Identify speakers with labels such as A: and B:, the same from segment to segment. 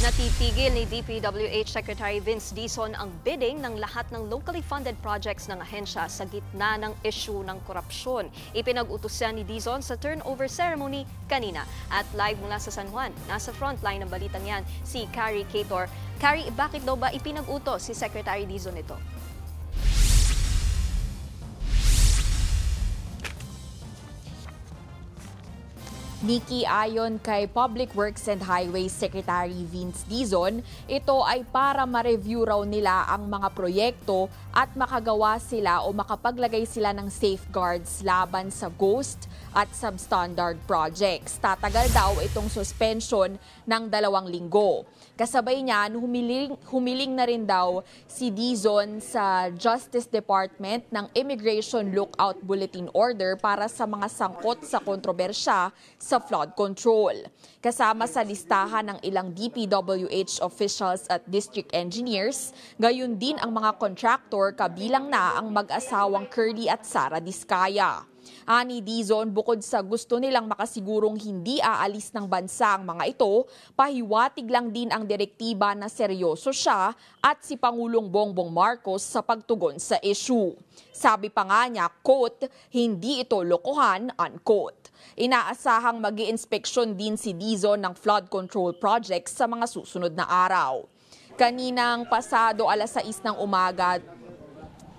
A: Pinatitigil ni DPWH Secretary Vince Dizon ang bidding ng lahat ng locally funded projects ng ahensya sa gitna ng issue ng korupsyon. Ipinag-utos siya ni Dizon sa turnover ceremony kanina. At live mula sa San Juan, nasa frontline ng balitang yan si Carrie Cator. Carrie, bakit daw ba ipinag-utos si Secretary Dizon ito?
B: Nikki, ayon kay Public Works and Highways Secretary Vince Dizon, ito ay para ma-review raw nila ang mga proyekto at makagawa sila o makapaglagay sila ng safeguards laban sa ghost at substandard projects. Tatagal daw itong suspension ng 2 linggo. Kasabay niyan, humiling na rin daw si Dizon sa Justice Department ng Immigration Lookout Bulletin Order para sa mga sangkot sa kontrobersya sa flood control. Kasama sa listahan ng ilang DPWH officials at district engineers, gayon din ang mga contractor kabilang na ang mag-asawang Curly at Sara Diskaya. Ani Dizon, bukod sa gusto nilang makasigurong hindi aalis ng bansa ang mga ito, pahiwatig lang din ang direktiba na seryoso siya at si Pangulong Bongbong Marcos sa pagtugon sa issue. Sabi pa nga niya, quote, hindi ito lokohan, unquote. Inaasahang mag-iinspeksyon din si Dizon ng flood control projects sa mga susunod na araw. Kaninang pasado alas 6 ng umaga,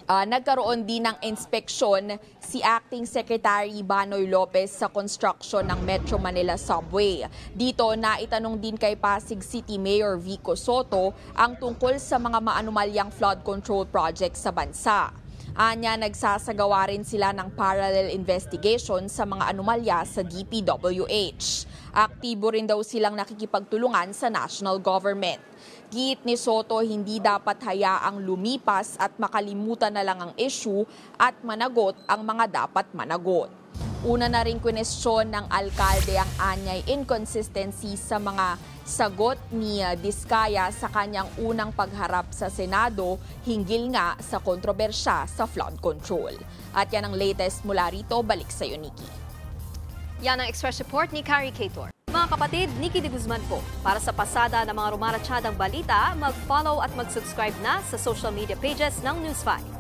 B: nagkaroon din ng inspeksyon si Acting Secretary Banoy Lopez sa construction ng Metro Manila Subway. Dito naitanong din kay Pasig City Mayor Vico Soto ang tungkol sa mga maanumalyang flood control projects sa bansa. Anya, nagsasagawa rin sila ng parallel investigation sa mga anomalya sa DPWH. Aktibo rin daw silang nakikipagtulungan sa national government. Giit ni Soto, hindi dapat hayaang lumipas at makalimutan na lang ang issue at managot ang mga dapat managot. Una na rin kwestiyon ng alkalde ang anyay inconsistency sa mga sagot ni Diskaya sa kanyang unang pagharap sa Senado hinggil nga sa kontrobersya sa flood control. At yan ang latest mula rito. Balik sa iyo, Nikki.
A: Yan ang Express Report ni Carrie Cator. Mga kapatid, Nikki de Guzman po. Para sa pasada ng mga rumaratsyadang balita, mag-follow at mag-subscribe na sa social media pages ng News 5.